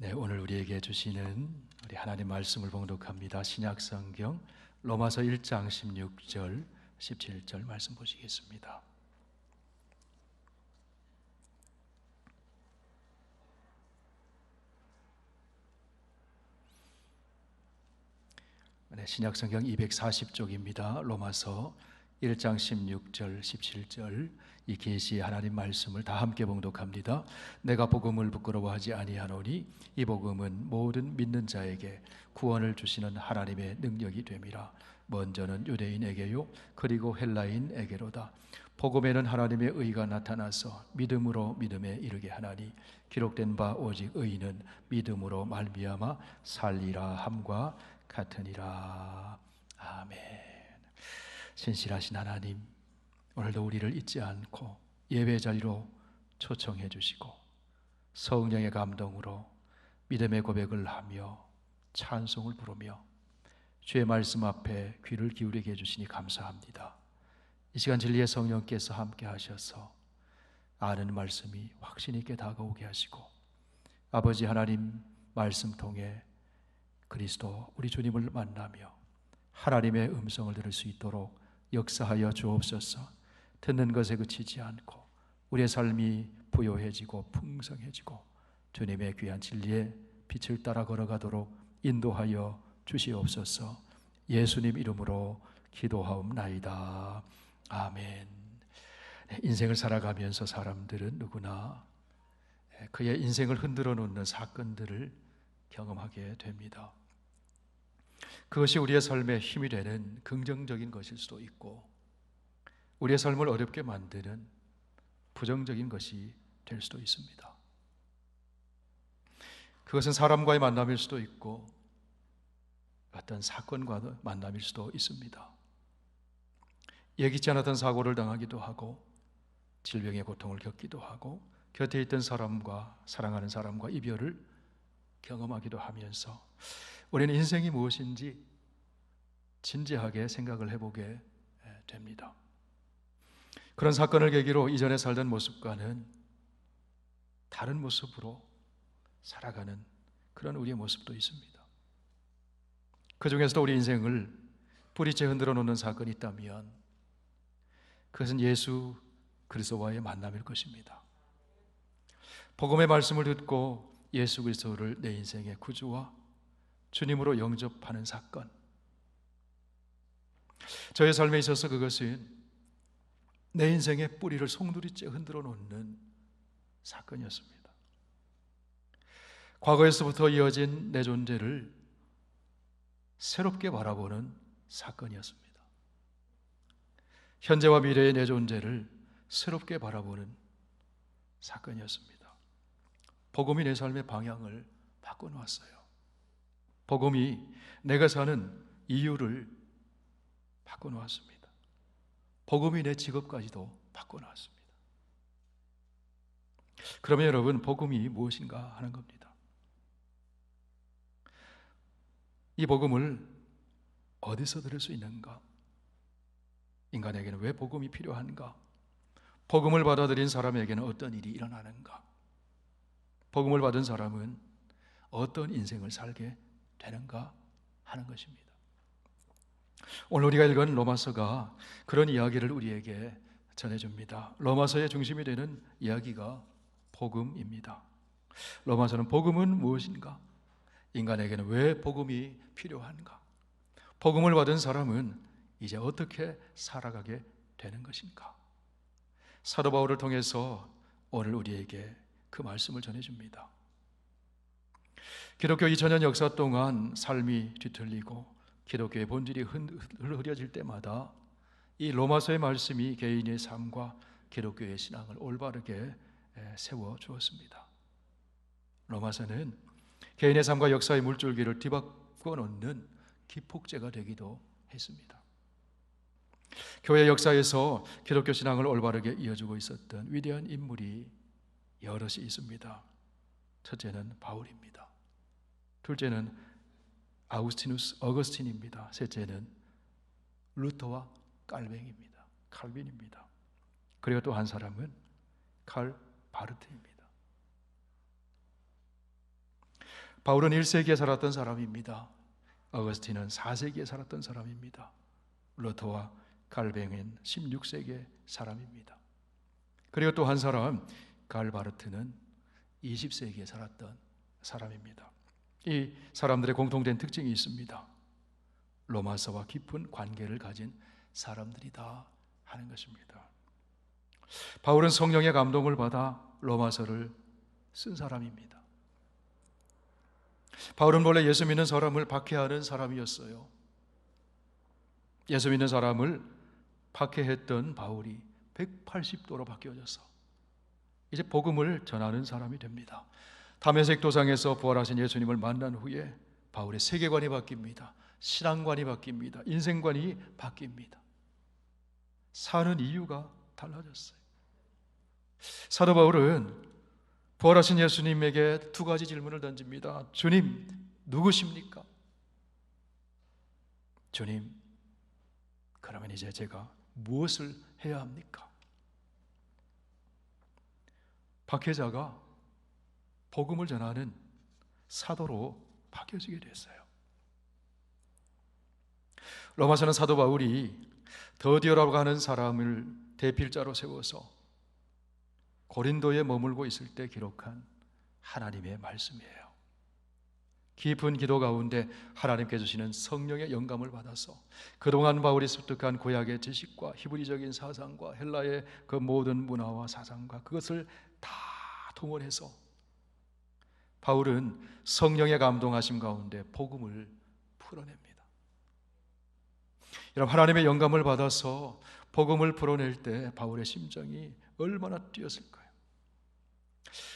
네, 오늘 우리에게 주시는 우리 하나님 말씀을 봉독합니다. 신약성경 로마서 1장 16절, 17절 말씀 보시겠습니다. 네, 신약성경 240쪽입니다. 로마서 1장 16절, 17절 이 계시 하나님 말씀을 다 함께 봉독합니다. 내가 복음을 부끄러워하지 아니하노니 이 복음은 모든 믿는 자에게 구원을 주시는 하나님의 능력이 됨이라. 먼저는 유대인에게요 그리고 헬라인에게로다. 복음에는 하나님의 의가 나타나서 믿음으로 믿음에 이르게 하나니 기록된 바 오직 의인은 믿음으로 말미암아 살리라 함과 같으니라. 아멘. 신실하신 하나님, 오늘도 우리를 잊지 않고 예배 자리로 초청해 주시고 성령의 감동으로 믿음의 고백을 하며 찬송을 부르며 주의 말씀 앞에 귀를 기울이게 해주시니 감사합니다. 이 시간 진리의 성령께서 함께 하셔서 아는 말씀이 확신 있게 다가오게 하시고 아버지 하나님 말씀 통해 그리스도 우리 주님을 만나며 하나님의 음성을 들을 수 있도록 역사하여 주옵소서. 듣는 것에 그치지 않고 우리의 삶이 부요해지고 풍성해지고 주님의 귀한 진리의 빛을 따라 걸어가도록 인도하여 주시옵소서. 예수님 이름으로 기도하옵나이다. 아멘. 인생을 살아가면서 사람들은 누구나 그의 인생을 흔들어 놓는 사건들을 경험하게 됩니다. 그것이 우리의 삶에 힘이 되는 긍정적인 것일 수도 있고 우리의 삶을 어렵게 만드는 부정적인 것이 될 수도 있습니다. 그것은 사람과의 만남일 수도 있고 어떤 사건과의 만남일 수도 있습니다. 예기치 않았던 사고를 당하기도 하고 질병의 고통을 겪기도 하고 곁에 있던 사람과 사랑하는 사람과 이별을 경험하기도 하면서 우리는 인생이 무엇인지 진지하게 생각을 해보게 됩니다. 그런 사건을 계기로 이전에 살던 모습과는 다른 모습으로 살아가는 그런 우리의 모습도 있습니다. 그 중에서도 우리 인생을 뿌리째 흔들어 놓는 사건이 있다면 그것은 예수 그리스도와의 만남일 것입니다. 복음의 말씀을 듣고 예수 그리스도를 내 인생의 구주와 주님으로 영접하는 사건, 저의 삶에 있어서 그것은 내 인생의 뿌리를 송두리째 흔들어 놓는 사건이었습니다. 과거에서부터 이어진 내 존재를 새롭게 바라보는 사건이었습니다. 현재와 미래의 내 존재를 새롭게 바라보는 사건이었습니다. 복음이 내 삶의 방향을 바꿔놓았어요. 복음이 내가 사는 이유를 바꿔놓았습니다. 복음이 내 직업까지도 바꿔놓았습니다. 그러면 여러분, 복음이 무엇인가 하는 겁니다. 이 복음을 어디서 들을 수 있는가? 인간에게는 왜 복음이 필요한가? 복음을 받아들인 사람에게는 어떤 일이 일어나는가? 복음을 받은 사람은 어떤 인생을 살게 되는가 하는 것입니다. 오늘 우리가 읽은 로마서가 그런 이야기를 우리에게 전해줍니다. 로마서의 중심이 되는 이야기가 복음입니다. 로마서는 복음은 무엇인가? 인간에게는 왜 복음이 필요한가? 복음을 받은 사람은 이제 어떻게 살아가게 되는 것인가? 사도 바울을 통해서 오늘 우리에게 그 말씀을 전해줍니다. 기독교 2000년 역사 동안 삶이 뒤틀리고 기독교의 본질이 흐려질 때마다 이 로마서의 말씀이 개인의 삶과 기독교의 신앙을 올바르게 세워주었습니다. 로마서는 개인의 삶과 역사의 물줄기를 뒤바꿔 놓는 기폭제가 되기도 했습니다. 교회 역사에서 기독교 신앙을 올바르게 이어주고 있었던 위대한 인물이 여럿이 있습니다. 첫째는 바울입니다. 둘째는 어거스틴입니다. 셋째는 루터와 칼빈입니다. 그리고 또 한 사람은 칼 바르트입니다. 바울은 1세기에 살았던 사람입니다. 어거스틴은 4세기에 살았던 사람입니다. 루터와 갈뱅은 16세기의 사람입니다. 그리고 또 한 사람, 갈바르트는 20세기에 살았던 사람입니다. 이 사람들의 공통된 특징이 있습니다. 로마서와 깊은 관계를 가진 사람들이다 하는 것입니다. 바울은 성령의 감동을 받아 로마서를 쓴 사람입니다. 바울은 원래 예수 믿는 사람을 박해하는 사람이었어요. 예수 믿는 사람을 박해했던 바울이 180도로 바뀌어져서 이제 복음을 전하는 사람이 됩니다. 다메섹 도상에서 부활하신 예수님을 만난 후에 바울의 세계관이 바뀝니다. 신앙관이 바뀝니다. 인생관이 바뀝니다. 사는 이유가 달라졌어요. 사도 바울은 부활하신 예수님에게 두 가지 질문을 던집니다. 주님, 누구십니까? 주님, 그러면 이제 제가 무엇을 해야 합니까? 박해자가 복음을 전하는 사도로 바뀌어지게 됐어요. 로마서는 사도 바울이 더디오라고 하는 사람을 대필자로 세워서 고린도에 머물고 있을 때 기록한 하나님의 말씀이에요. 깊은 기도 가운데 하나님께 주시는 성령의 영감을 받아서 그동안 바울이 습득한 구약의 지식과 히브리적인 사상과 헬라의 그 모든 문화와 사상과 그것을 다 동원해서 바울은 성령의 감동하심 가운데 복음을 풀어냅니다. 여러분, 하나님의 영감을 받아서 복음을 풀어낼 때 바울의 심정이 얼마나 뛰었을까요?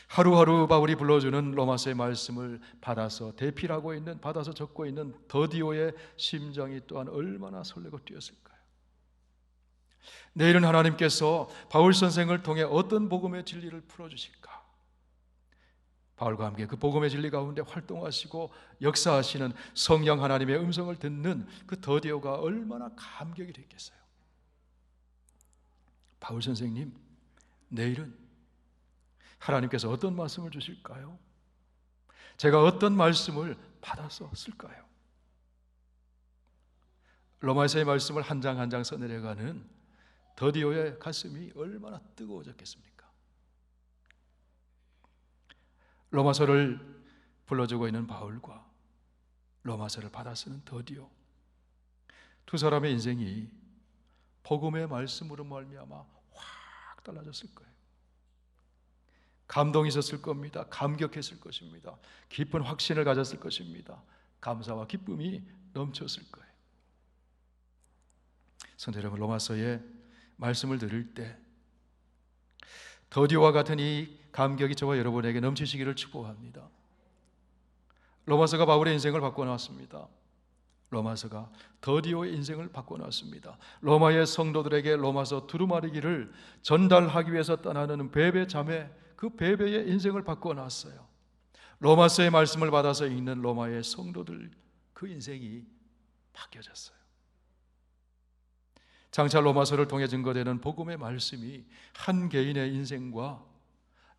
하루하루 바울이 불러주는 로마서의 말씀을 받아서 대필하고 있는, 받아서 적고 있는 더디오의 심정이 또한 얼마나 설레고 뛰었을까요? 내일은 하나님께서 바울 선생을 통해 어떤 복음의 진리를 풀어주실까? 바울과 함께 그 복음의 진리 가운데 활동하시고 역사하시는 성령 하나님의 음성을 듣는 그 더디오가 얼마나 감격이 됐겠어요. 바울 선생님, 내일은 하나님께서 어떤 말씀을 주실까요? 제가 어떤 말씀을 받아서 쓸까요? 로마서의 말씀을 한 장 한 장 써내려가는 더디오의 가슴이 얼마나 뜨거워졌겠습니까? 로마서를 불러주고 있는 바울과 로마서를 받아 쓰는 더디오, 두 사람의 인생이 복음의 말씀으로 말미암아 확 달라졌을 거예요. 감동이 있었을 겁니다. 감격했을 것입니다. 깊은 확신을 가졌을 것입니다. 감사와 기쁨이 넘쳤을 거예요. 성도 여러분, 로마서의 말씀을 들을 때 더디오와 같은 이 감격이 저와 여러분에게 넘치시기를 축복합니다. 로마서가 바울의 인생을 바꿔놨습니다. 로마서가 더디오의 인생을 바꿔놨습니다. 로마의 성도들에게 로마서 두루마리기를 전달하기 위해서 떠나는 베베 자매, 그 베베의 인생을 바꿔놨어요. 로마서의 말씀을 받아서 읽는 로마의 성도들, 그 인생이 바뀌어졌어요. 장차 로마서를 통해 증거되는 복음의 말씀이 한 개인의 인생과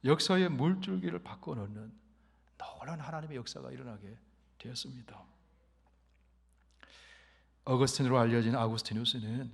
역사의 물줄기를 바꿔놓는 놀라운 하나님의 역사가 일어나게 되었습니다. 어거스틴으로 알려진 아구스티누스는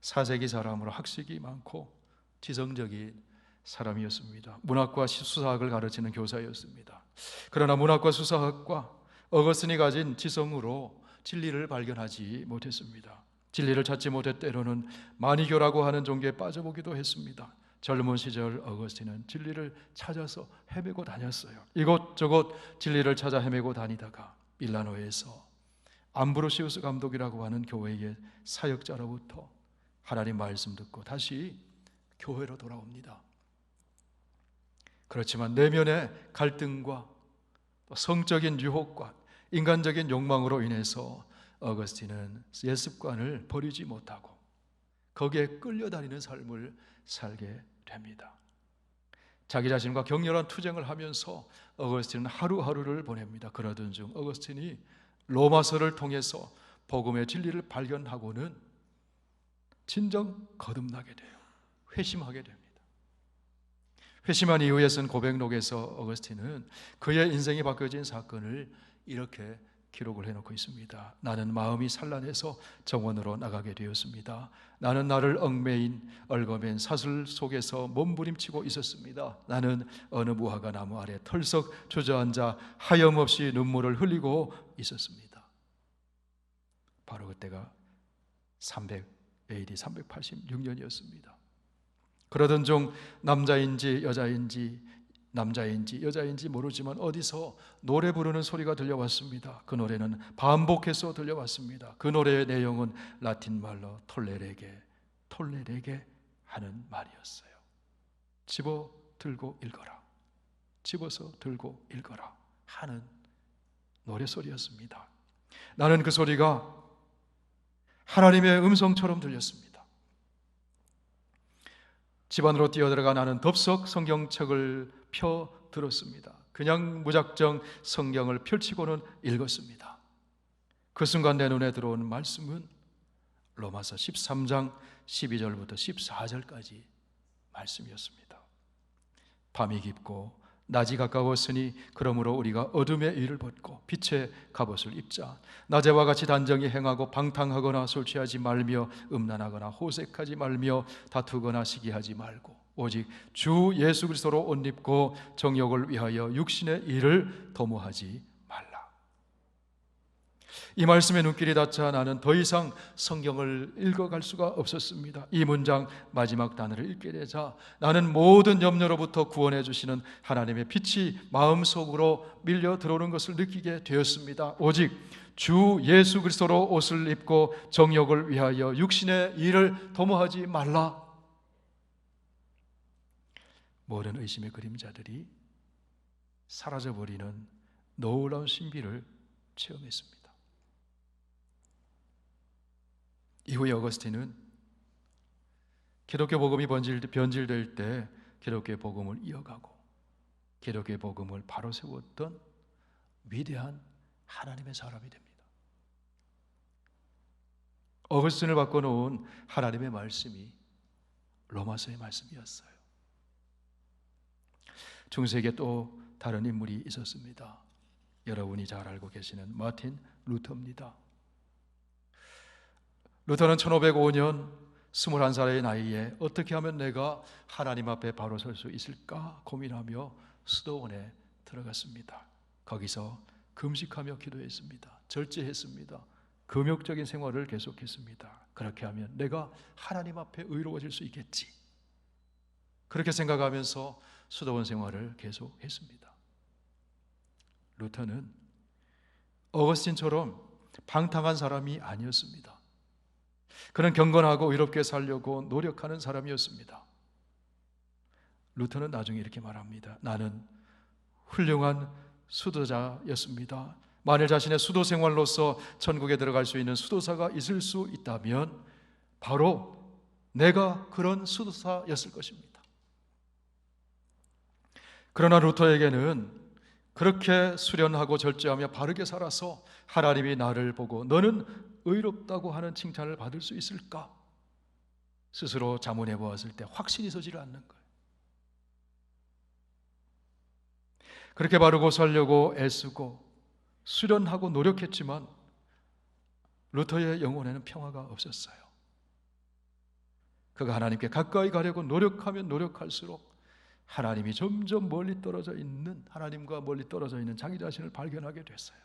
4세기 사람으로 학식이 많고 지성적인 사람이었습니다. 문학과 수사학을 가르치는 교사였습니다. 그러나 문학과 수사학과 어거스틴이 가진 지성으로 진리를 발견하지 못했습니다. 진리를 찾지 못해 때로는 마니교라고 하는 종교에 빠져보기도 했습니다. 젊은 시절 어거스틴은 진리를 찾아서 헤매고 다녔어요. 이곳저곳 진리를 찾아 헤매고 다니다가 밀라노에서 암브로시우스 감독이라고 하는 교회의 사역자로부터 하나님 말씀 듣고 다시 교회로 돌아옵니다. 그렇지만 내면의 갈등과 또 성적인 유혹과 인간적인 욕망으로 인해서 어거스틴은 옛 습관을 버리지 못하고 거기에 끌려다니는 삶을 살게 됩니다. 자기 자신과 격렬한 투쟁을 하면서 어거스틴은 하루하루를 보냅니다. 그러던 중 어거스틴이 로마서를 통해서 복음의 진리를 발견하고는 진정 거듭나게 돼요. 회심하게 됩니다. 회심한 이후에 쓴 고백록에서 어거스틴은 그의 인생이 바뀌어진 사건을 이렇게 기록을 해놓고 있습니다. 나는 마음이 산란해서 정원으로 나가게 되었습니다. 나는 나를 얽매인 얽어맨 사슬 속에서 몸부림치고 있었습니다. 나는 어느 무화과 나무 아래 털썩 주저앉아 하염없이 눈물을 흘리고 있었습니다. 바로 그때가 AD 386년이었습니다. 그러던 중 남자인지 여자인지 모르지만 어디서 노래 부르는 소리가 들려왔습니다. 그 노래는 반복해서 들려왔습니다. 그 노래의 내용은 라틴 말로 톨레레게 하는 말이었어요. 집어 들고 읽어라, 집어서 들고 읽어라 하는 노래소리였습니다. 나는 그 소리가 하나님의 음성처럼 들렸습니다. 집 안으로 뛰어들어가 나는 덥석 성경책을 펴 들었습니다. 그냥 무작정 성경을 펼치고는 읽었습니다. 그 순간 내 눈에 들어온 말씀은 로마서 13장 12절부터 14절까지 말씀이었습니다. 밤이 깊고 낮이 가까웠으니 그러므로 우리가 어둠의 일을 벗고 빛의 갑옷을 입자. 낮에와 같이 단정히 행하고 방탕하거나 술 취하지 말며 음란하거나 호색하지 말며 다투거나 시기하지 말고 오직 주 예수 그리스도로 옷 입고 정욕을 위하여 육신의 일을 도모하지 말라. 이 말씀에 눈길이 닿자 나는 더 이상 성경을 읽어갈 수가 없었습니다. 이 문장 마지막 단어를 읽게 되자 나는 모든 염려로부터 구원해 주시는 하나님의 빛이 마음속으로 밀려 들어오는 것을 느끼게 되었습니다. 오직 주 예수 그리스도로 옷을 입고 정욕을 위하여 육신의 일을 도모하지 말라. 모든 의심의 그림자들이 사라져버리는 놀라운 신비를 체험했습니다. 이후에 어거스틴은 기독교 복음이 변질될 때 기독교의 복음을 이어가고 기독교의 복음을 바로 세웠던 위대한 하나님의 사람이 됩니다. 어거스틴을 바꿔놓은 하나님의 말씀이 로마서의 말씀이었어요. 중세기에 또 다른 인물이 있었습니다. 여러분이 잘 알고 계시는 마틴 루터입니다. 루터는 1505년 21살의 나이에 어떻게 하면 내가 하나님 앞에 바로 설 수 있을까 고민하며 수도원에 들어갔습니다. 거기서 금식하며 기도했습니다. 절제했습니다. 금욕적인 생활을 계속했습니다. 그렇게 하면 내가 하나님 앞에 의로워질 수 있겠지. 그렇게 생각하면서 수도원 생활을 계속했습니다. 루터는 어거스틴처럼 방탕한 사람이 아니었습니다. 그는 경건하고 의롭게 살려고 노력하는 사람이었습니다. 루터는 나중에 이렇게 말합니다. 나는 훌륭한 수도자였습니다. 만일 자신의 수도 생활로서 천국에 들어갈 수 있는 수도사가 있을 수 있다면 바로 내가 그런 수도사였을 것입니다. 그러나 루터에게는 그렇게 수련하고 절제하며 바르게 살아서 하나님이 나를 보고 너는 의롭다고 하는 칭찬을 받을 수 있을까? 스스로 자문해 보았을 때 확신이 서지를 않는 거예요. 그렇게 바르고 살려고 애쓰고 수련하고 노력했지만 루터의 영혼에는 평화가 없었어요. 그가 하나님께 가까이 가려고 노력하면 노력할수록 하나님이 점점 멀리 떨어져 있는, 하나님과 멀리 떨어져 있는 자기 자신을 발견하게 됐어요.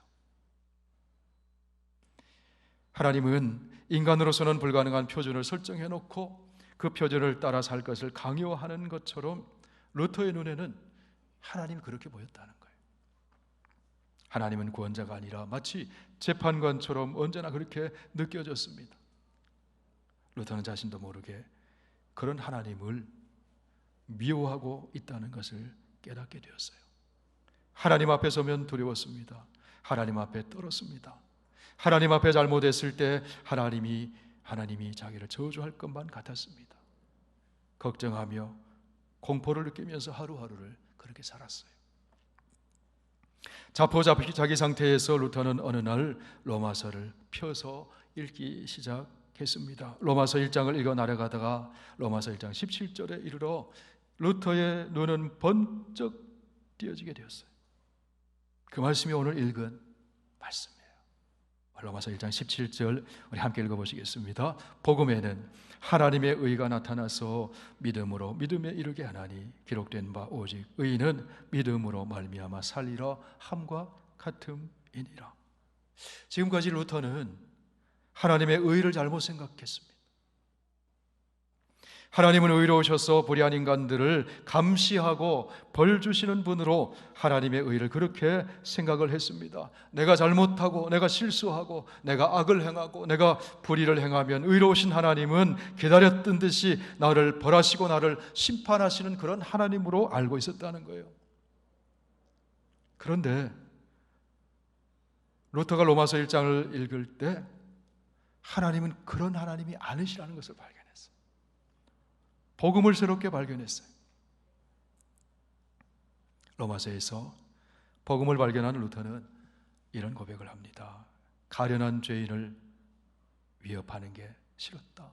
하나님은 인간으로서는 불가능한 표준을 설정해 놓고 그 표준을 따라 살 것을 강요하는 것처럼 루터의 눈에는 하나님이 그렇게 보였다는 거예요. 하나님은 구원자가 아니라 마치 재판관처럼 언제나 그렇게 느껴졌습니다. 루터는 자신도 모르게 그런 하나님을 미워하고 있다는 것을 깨닫게 되었어요. 하나님 앞에 서면 두려웠습니다. 하나님 앞에 떨었습니다. 하나님 앞에 잘못했을 때 하나님이 자기를 저주할 것만 같았습니다. 걱정하며 공포를 느끼면서 하루하루를 그렇게 살았어요. 자포자기 상태에서 루터는 어느 날 로마서를 펴서 읽기 시작했습니다. 로마서 1장을 읽어 나려가다가 로마서 1장 17절에 이르러 루터의 눈은 번쩍 띄어지게 되었어요. 그 말씀이 오늘 읽은 말씀이에요. 로마서 1장 17절 우리 함께 읽어보시겠습니다. 복음에는 하나님의 의가 나타나서 믿음으로 믿음에 이르게 하나니 기록된 바 오직 의인은 믿음으로 말미암아 살리라 함과 같음이니라. 지금까지 루터는 하나님의 의를 잘못 생각했습니다. 하나님은 의로우셔서 불의한 인간들을 감시하고 벌 주시는 분으로 하나님의 의를 그렇게 생각을 했습니다. 내가 잘못하고 내가 실수하고 내가 악을 행하고 내가 불의를 행하면 의로우신 하나님은 기다렸던 듯이 나를 벌하시고 나를 심판하시는 그런 하나님으로 알고 있었다는 거예요. 그런데 루터가 로마서 1장을 읽을 때 하나님은 그런 하나님이 아니시라는 것을 발견했어요. 복음을 새롭게 발견했어요. 로마서에서 복음을 발견한 루터는 이런 고백을 합니다. 가련한 죄인을 위협하는 게 싫었다.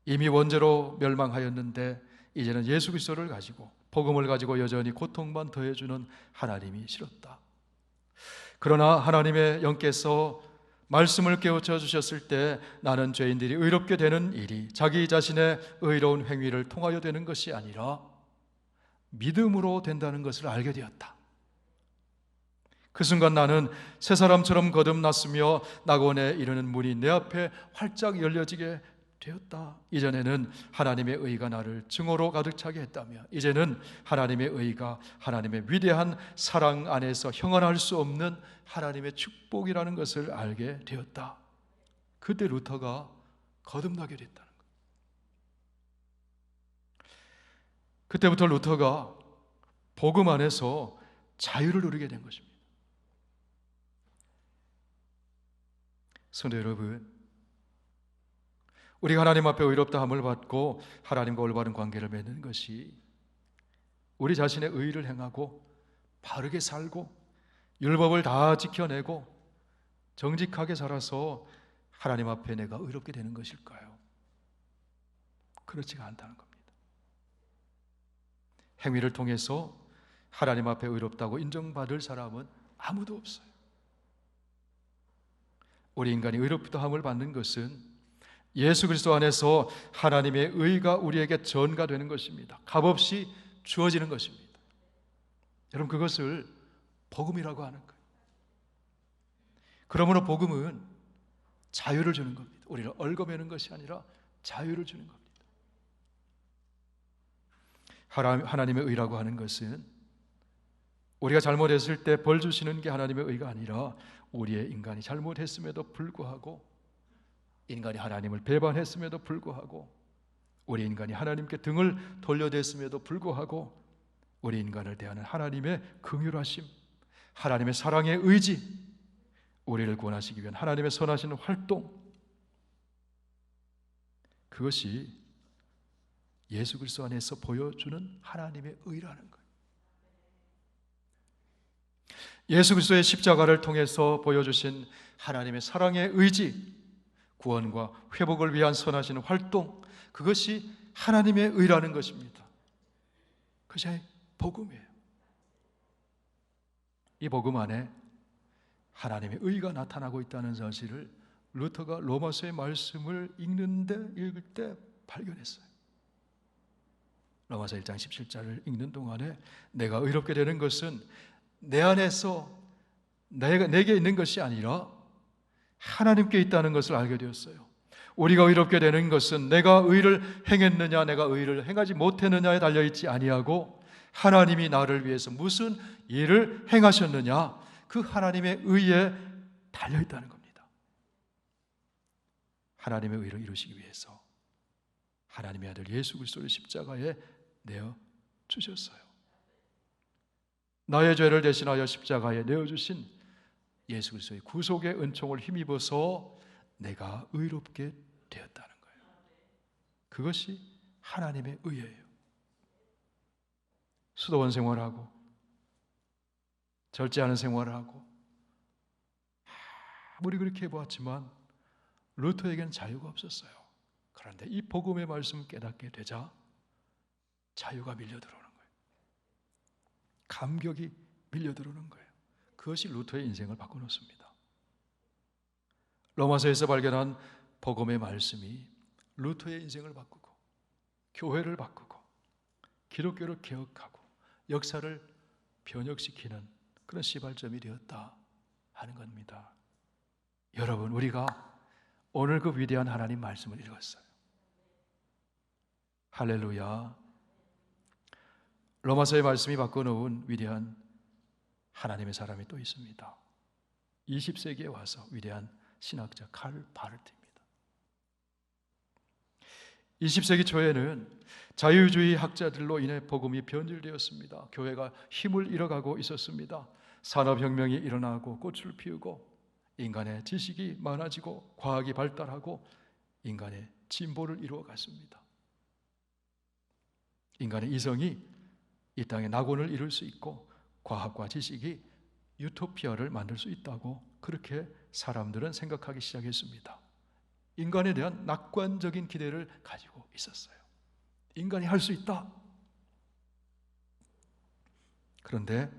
이미 원죄로 멸망하였는데 이제는 예수 그리스도를 가지고 복음을 가지고 여전히 고통만 더해주는 하나님이 싫었다. 그러나 하나님의 영께서 말씀을 깨우쳐 주셨을 때 나는 죄인들이 의롭게 되는 일이 자기 자신의 의로운 행위를 통하여 되는 것이 아니라 믿음으로 된다는 것을 알게 되었다. 그 순간 나는 새 사람처럼 거듭났으며 낙원에 이르는 문이 내 앞에 활짝 열려지게 되었다. 이전에는 하나님의 의가 나를 증오로 가득 차게 했다며 이제는 하나님의 의가 하나님의 위대한 사랑 안에서 형언할 수 없는 하나님의 축복이라는 것을 알게 되었다. 그때 루터가 거듭나게 됐다는 거예요. 그때부터 루터가 복음 안에서 자유를 누리게 된 것입니다. 성도 여러분, 우리가 하나님 앞에 의롭다함을 받고 하나님과 올바른 관계를 맺는 것이 우리 자신의 의를 행하고 바르게 살고 율법을 다 지켜내고 정직하게 살아서 하나님 앞에 내가 의롭게 되는 것일까요? 그렇지가 않다는 겁니다. 행위를 통해서 하나님 앞에 의롭다고 인정받을 사람은 아무도 없어요. 우리 인간이 의롭다함을 받는 것은 예수 그리스도 안에서 하나님의 의가 우리에게 전가되는 것입니다. 값없이 주어지는 것입니다. 여러분, 그것을 복음이라고 하는 거예요. 그러므로 복음은 자유를 주는 겁니다. 우리를 얽어매는 것이 아니라 자유를 주는 겁니다. 하나님의 의라고 하는 것은 우리가 잘못했을 때 벌 주시는 게 하나님의 의가 아니라 우리의 인간이 잘못했음에도 불구하고 인간이 하나님을 배반했음에도 불구하고 우리 인간이 하나님께 등을 돌려댔음에도 불구하고 우리 인간을 대하는 하나님의 긍휼하심, 하나님의 사랑의 의지, 우리를 구원하시기 위한 하나님의 선하신 활동, 그것이 예수 그리스도 안에서 보여주는 하나님의 의라는 거예요. 예수 그리스도의 십자가를 통해서 보여주신 하나님의 사랑의 의지, 구원과 회복을 위한 선하신 활동, 그것이 하나님의 의라는 것입니다. 그것이 복음이에요. 이 복음 안에 하나님의 의가 나타나고 있다는 사실을 루터가 로마서의 말씀을 읽을 때 발견했어요. 로마서 1장 17절을 읽는 동안에 내가 의롭게 되는 것은 내 안에서 내게 있는 것이 아니라 하나님께 있다는 것을 알게 되었어요. 우리가 의롭게 되는 것은 내가 의를 행했느냐 내가 의를 행하지 못했느냐에 달려있지 아니하고 하나님이 나를 위해서 무슨 일을 행하셨느냐, 그 하나님의 의에 달려있다는 겁니다. 하나님의 의를 이루시기 위해서 하나님의 아들 예수 그리스도를 십자가에 내어 주셨어요. 나의 죄를 대신하여 십자가에 내어주신 예수 그리스도의 구속의 은총을 힘입어서 내가 의롭게 되었다는 거예요. 그것이 하나님의 의예요. 수도원 생활하고 절제하는 생활하고 아무리 그렇게 해보았지만 루터에게는 자유가 없었어요. 그런데 이 복음의 말씀을 깨닫게 되자 자유가 밀려들어오는 거예요. 감격이 밀려들어오는 거예요. 그것이 루터의 인생을 바꿔놓습니다. 로마서에서 발견한 복음의 말씀이 루터의 인생을 바꾸고 교회를 바꾸고 기독교를 개혁하고 역사를 변혁시키는 그런 시발점이 되었다 하는 겁니다. 여러분, 우리가 오늘 그 위대한 하나님 말씀을 읽었어요. 할렐루야. 로마서의 말씀이 바꿔놓은 위대한 하나님의 사람이 또 있습니다. 20세기에 와서 위대한 신학자 칼 바르트입니다. 20세기 초에는 자유주의 학자들로 인해 복음이 변질되었습니다. 교회가 힘을 잃어가고 있었습니다. 산업혁명이 일어나고 꽃을 피우고 인간의 지식이 많아지고 과학이 발달하고 인간의 진보를 이루어갔습니다. 인간의 이성이 이 땅에 낙원을 이룰 수 있고 과학과 지식이 유토피아를 만들 수 있다고 그렇게 사람들은 생각하기 시작했습니다. 인간에 대한 낙관적인 기대를 가지고 있었어요. 인간이 할 수 있다. 그런데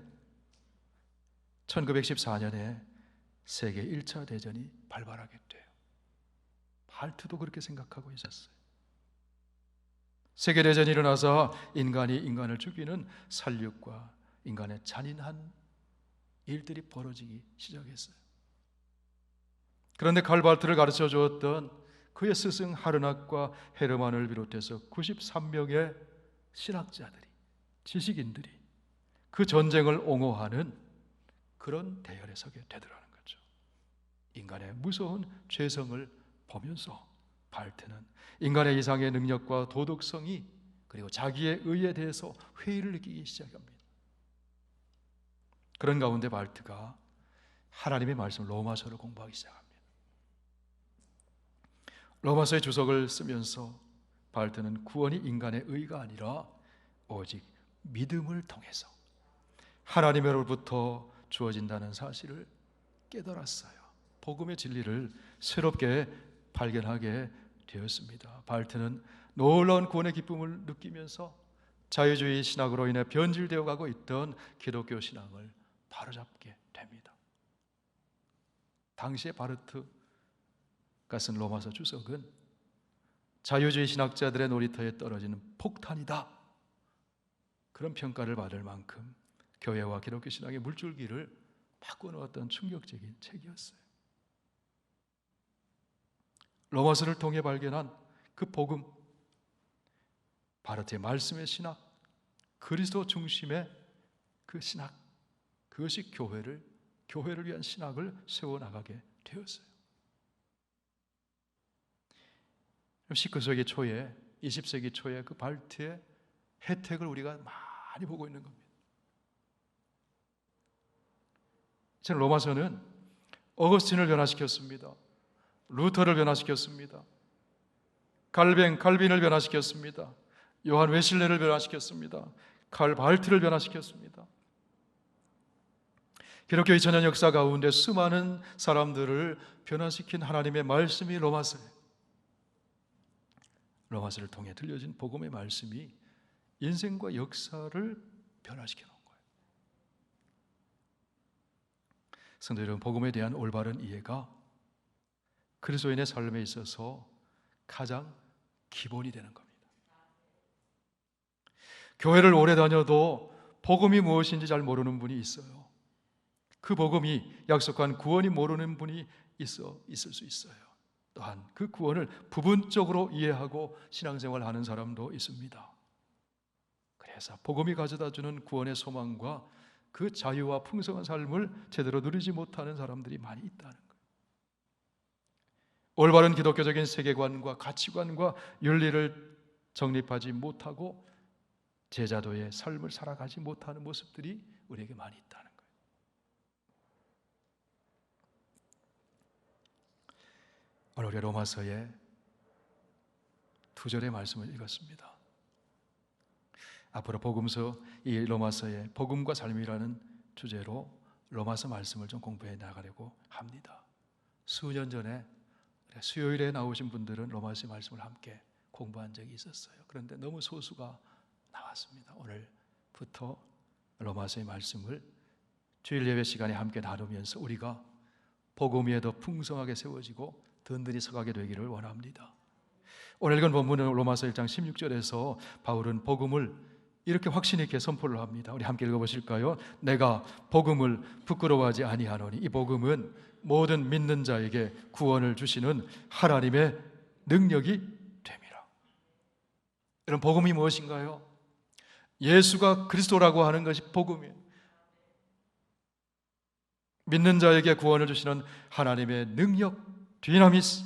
1914년에 세계 1차 대전이 발발하게 돼요. 발트도 그렇게 생각하고 있었어요. 세계대전이 일어나서 인간이 인간을 죽이는 살육과 인간의 잔인한 일들이 벌어지기 시작했어요. 그런데 칼 바르트를 가르쳐 주었던 그의 스승 하르낙과 헤르만을 비롯해서 93명의 신학자들이, 지식인들이 그 전쟁을 옹호하는 그런 대열에 서게 되더라는 거죠. 인간의 무서운 죄성을 보면서 바르트는 인간의 이상의 능력과 도덕성이 그리고 자기의 의에 대해서 회의를 느끼기 시작합니다. 그런 가운데 바르트가 하나님의 말씀 로마서를 공부하기 시작합니다. 로마서의 주석을 쓰면서 바르트는 구원이 인간의 의가 아니라 오직 믿음을 통해서 하나님으로부터 주어진다는 사실을 깨달았어요. 복음의 진리를 새롭게 발견하게 되었습니다. 바르트는 놀라운 구원의 기쁨을 느끼면서 자유주의 신학으로 인해 변질되어 가고 있던 기독교 신앙을 바로잡게 됩니다. 당시에 바르트가 쓴 로마서 주석은 자유주의 신학자들의 놀이터에 떨어지는 폭탄이다, 그런 평가를 받을 만큼 교회와 기독교 신학의 물줄기를 바꿔놓았던 충격적인 책이었어요. 로마서를 통해 발견한 그 복음, 바르트의 말씀의 신학, 그리스도 중심의 그 신학, 그것이 교회를 위한 신학을 세워나가게 되었어요. 19세기 초에, 20세기 초에 그 바르트의 혜택을 우리가 많이 보고 있는 겁니다. 저는 로마서는 어거스틴을 변화시켰습니다. 루터를 변화시켰습니다. 칼빈을 변화시켰습니다. 요한 웨슬레를 변화시켰습니다. 칼 바르트를 변화시켰습니다. 기독교 2000년 역사 가운데 수많은 사람들을 변화시킨 하나님의 말씀이 로마서예요. 로마서를 통해 들려진 복음의 말씀이 인생과 역사를 변화시켜 놓은 거예요. 성도 여러분, 복음에 대한 올바른 이해가 그리스도인의 삶에 있어서 가장 기본이 되는 겁니다. 교회를 오래 다녀도 복음이 무엇인지 잘 모르는 분이 있어요. 그 복음이 약속한 구원이 모르는 분이 있을 수 있어요. 또한 그 구원을 부분적으로 이해하고 신앙생활하는 사람도 있습니다. 그래서 복음이 가져다주는 구원의 소망과 그 자유와 풍성한 삶을 제대로 누리지 못하는 사람들이 많이 있다는 거예요. 올바른 기독교적인 세계관과 가치관과 윤리를 정립하지 못하고 제자도의 삶을 살아가지 못하는 모습들이 우리에게 많이 있다는 거예요. 오늘 우리 로마서의 2절의 말씀을 읽었습니다. 앞으로 복음서, 이 로마서의 복음과 삶이라는 주제로 로마서 말씀을 좀 공부해 나가려고 합니다. 수년 전에 수요일에 나오신 분들은 로마서 말씀을 함께 공부한 적이 있었어요. 그런데 너무 소수가 나왔습니다. 오늘부터 로마서의 말씀을 주일 예배 시간에 함께 다루면서 우리가 복음 위에 더 풍성하게 세워지고 든든히 서가게 되기를 원합니다. 오늘 읽은 본문은 로마서 1장 16절에서 바울은 복음을 이렇게 확신 있게 선포를 합니다. 우리 함께 읽어보실까요? 내가 복음을 부끄러워하지 아니하노니 이 복음은 모든 믿는 자에게 구원을 주시는 하나님의 능력이 됨이라. 여러분, 복음이 무엇인가요? 예수가 그리스도라고 하는 것이 복음이에요. 믿는 자에게 구원을 주시는 하나님의 능력, 디나미스,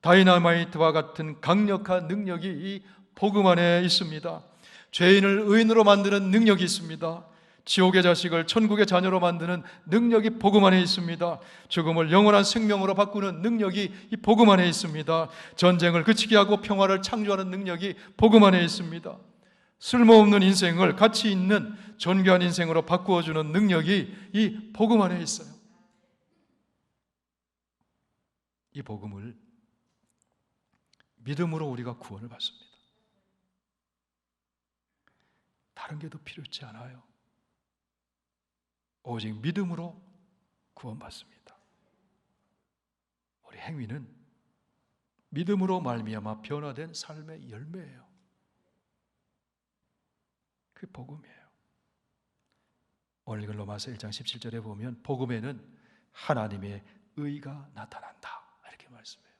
다이나마이트와 같은 강력한 능력이 이 복음 안에 있습니다. 죄인을 의인으로 만드는 능력이 있습니다. 지옥의 자식을 천국의 자녀로 만드는 능력이 복음 안에 있습니다. 죽음을 영원한 생명으로 바꾸는 능력이 이 복음 안에 있습니다. 전쟁을 그치게 하고 평화를 창조하는 능력이 복음 안에 있습니다. 쓸모없는 인생을 가치 있는 존귀한 인생으로 바꾸어주는 능력이 이 복음 안에 있어요. 이 복음을 믿음으로 우리가 구원을 받습니다. 다른 게 더 필요치 않아요. 오직 믿음으로 구원받습니다. 우리 행위는 믿음으로 말미암아 변화된 삶의 열매예요. 그게 복음이에요. 오늘 로마서 1장 17절에 보면 복음에는 하나님의 의가 나타난다 이렇게 말씀해요.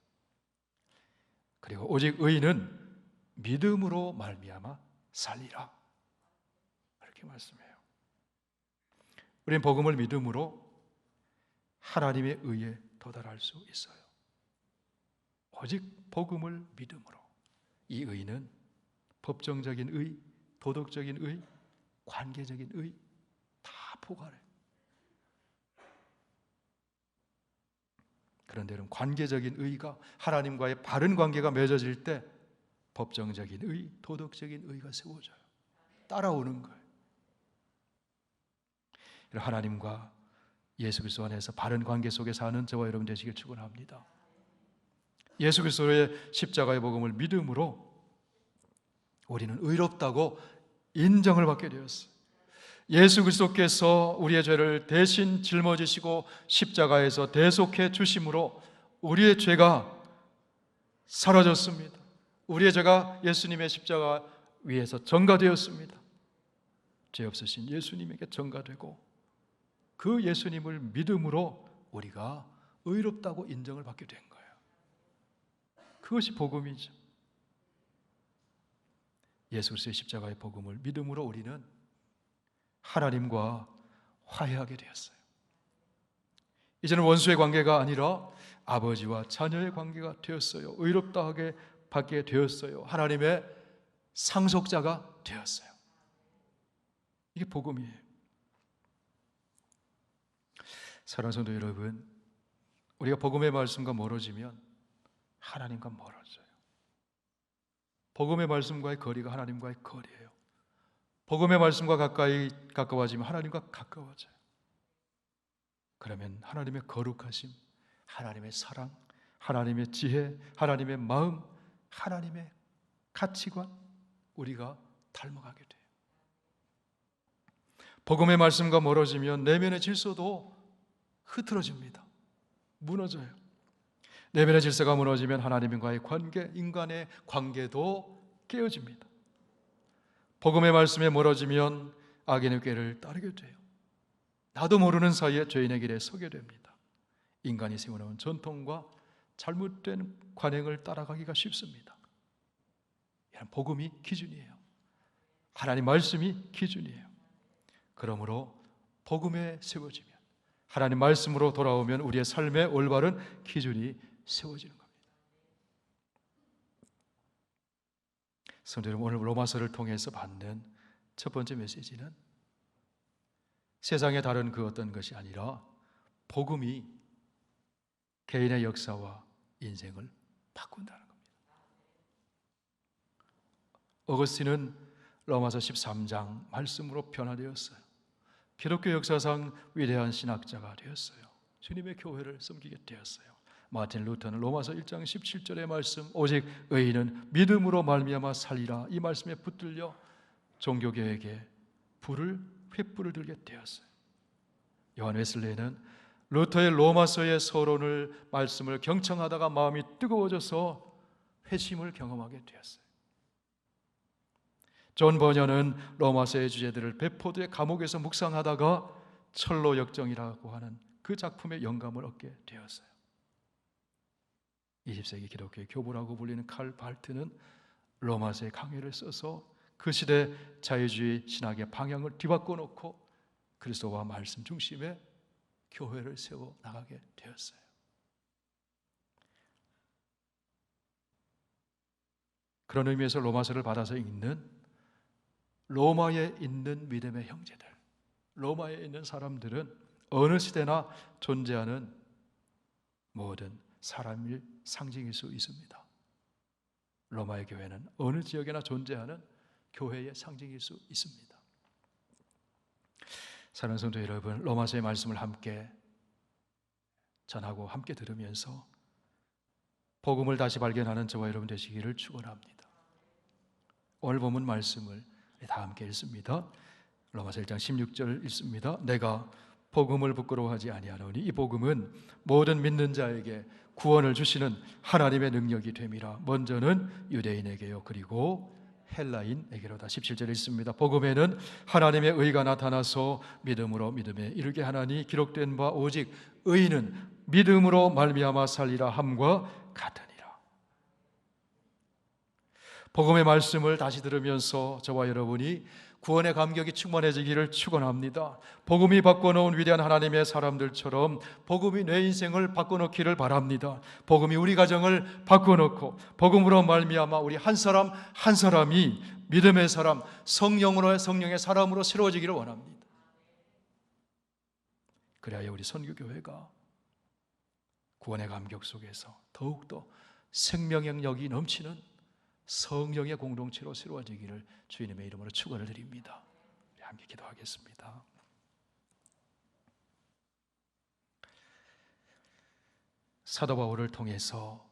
그리고 오직 의인은 믿음으로 말미암아 살리라 이렇게 말씀해요. 우리는 복음을 믿음으로 하나님의 의에 도달할 수 있어요. 오직 복음을 믿음으로. 이 의는 법정적인 의, 도덕적인 의, 관계적인 의 다 포괄해요. 그런데 여러분, 관계적인 의가 하나님과의 바른 관계가 맺어질 때 법정적인 의, 도덕적인 의가 세워져요. 따라오는 거예요. 하나님과 예수 그리스도 안에서 바른 관계 속에 사는 저와 여러분 되시길 축원합니다. 예수 그리스도의 십자가의 복음을 믿음으로 우리는 의롭다고 인정을 받게 되었어요. 예수 그리스도께서 우리의 죄를 대신 짊어지시고 십자가에서 대속해 주심으로 우리의 죄가 사라졌습니다. 우리의 죄가 예수님의 십자가 위에서 전가되었습니다. 죄 없으신 예수님에게 전가되고 그 예수님을 믿음으로 우리가 의롭다고 인정을 받게 된 거예요. 그것이 복음이죠. 예수 그리스도의 십자가의 복음을 믿음으로 우리는 하나님과 화해하게 되었어요. 이제는 원수의 관계가 아니라 아버지와 자녀의 관계가 되었어요. 의롭다하게 받게 되었어요. 하나님의 상속자가 되었어요. 이게 복음이에요. 사랑하는 성도 여러분, 우리가 복음의 말씀과 멀어지면 하나님과 멀어져요. 복음의 말씀과의 거리가 하나님과의 거리예요. 복음의 말씀과 가까워지면 하나님과 가까워져요. 그러면 하나님의 거룩하심, 하나님의 사랑, 하나님의 지혜, 하나님의 마음, 하나님의 가치관 우리가 닮아가게 돼요. 복음의 말씀과 멀어지면 내면의 질서도 흐트러집니다. 무너져요. 내면의 질서가 무너지면 하나님과의 관계, 인간의 관계도 깨어집니다. 복음의 말씀에 멀어지면 악인의 꾀를 따르게 돼요. 나도 모르는 사이에 죄인의 길에 서게 됩니다. 인간이 세워놓은 전통과 잘못된 관행을 따라가기가 쉽습니다. 이런 복음이 기준이에요. 하나님 말씀이 기준이에요. 그러므로 복음에 세워지면, 하나님 말씀으로 돌아오면 우리의 삶의 올바른 기준이 세워지는 겁니다. 성도 여러분, 오늘 로마서를 통해서 받는 첫 번째 메시지는 세상의 다른 그 어떤 것이 아니라 복음이 개인의 역사와 인생을 바꾼다는 겁니다. 어거스틴은 로마서 13장 말씀으로 변화되었어요. 기독교 역사상 위대한 신학자가 되었어요. 주님의 교회를 섬기게 되었어요. 마틴 루터는 로마서 1장 17절의 말씀, 오직 의인은 믿음으로 말미암아 살리라, 이 말씀에 붙들려 종교개혁에 횃불을 들게 되었어요. 요한 웨슬레이는 루터의 로마서의 서론을 말씀을 경청하다가 마음이 뜨거워져서 회심을 경험하게 되었어요. 존 버녀는 로마서의 주제들을 베포드의 감옥에서 묵상하다가 철로 역정이라고 하는 그 작품의 영감을 얻게 되었어요. 20세기 기독교의 교부라고 불리는 칼 발트는 로마서의 강해를 써서 그 시대 자유주의 신학의 방향을 뒤바꿔 놓고 그리스도와 말씀 중심의 교회를 세워 나가게 되었어요. 그런 의미에서 로마서를 받아서 읽는 로마에 있는 믿음의 형제들, 로마에 있는 사람들은 어느 시대나 존재하는 모든 사람의 상징일 수 있습니다. 로마의 교회는 어느 지역에나 존재하는 교회의 상징일 수 있습니다. 사랑하는 성도 여러분, 로마서의 말씀을 함께 전하고 함께 들으면서 복음을 다시 발견하는 저와 여러분 되시기를 축원합니다. 오늘 본문 말씀을 다 함께 읽습니다. 로마서 1장 16절 읽습니다. 내가 복음을 부끄러워하지 아니하노니 이 복음은 모든 믿는 자에게 구원을 주시는 하나님의 능력이 됨이라. 먼저는 유대인에게요 그리고 헬라인에게로다. 17절 읽습니다. 복음에는 하나님의 의가 나타나서 믿음으로 믿음에 이르게 하나니 기록된 바 오직 의인은 믿음으로 말미암아 살리라 함과 같으니라. 복음의 말씀을 다시 들으면서 저와 여러분이 구원의 감격이 충만해지기를 축원합니다. 복음이 바꿔놓은 위대한 하나님의 사람들처럼 복음이 내 인생을 바꿔놓기를 바랍니다. 복음이 우리 가정을 바꿔놓고 복음으로 말미암아 우리 한 사람 한 사람이 믿음의 사람, 성령의 사람으로 새로워지기를 원합니다. 그래야 우리 선교교회가 구원의 감격 속에서 더욱더 생명의 영역이 넘치는 성령의 공동체로 새로워지기를 주님의 이름으로 축원을 드립니다. 함께 기도하겠습니다. 사도 바울을 통해서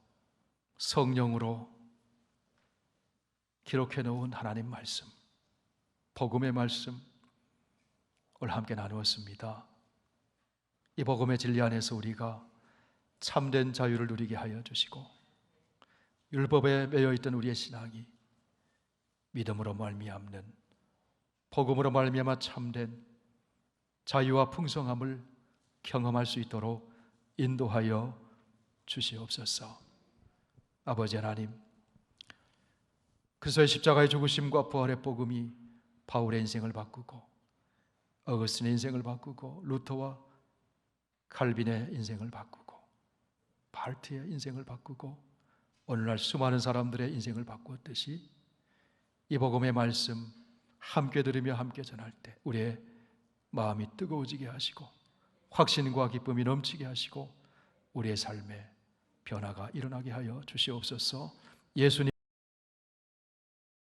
성령으로 기록해 놓은 하나님 말씀, 복음의 말씀 오늘 함께 나누었습니다. 이 복음의 진리 안에서 우리가 참된 자유를 누리게 하여 주시고 율법에 매여있던 우리의 신앙이 믿음으로 말미암는 복음으로 말미암아 참된 자유와 풍성함을 경험할 수 있도록 인도하여 주시옵소서. 아버지 하나님, 그리스도의 십자가의 죽으심과 부활의 복음이 바울의 인생을 바꾸고 어거스틴의 인생을 바꾸고 루터와 칼빈의 인생을 바꾸고 발트의 인생을 바꾸고 오늘날 수많은 사람들의 인생을 바꾸었듯이 이 복음의 말씀 함께 들으며 함께 전할 때 우리의 마음이 뜨거워지게 하시고 확신과 기쁨이 넘치게 하시고 우리의 삶에 변화가 일어나게 하여 주시옵소서. 예수님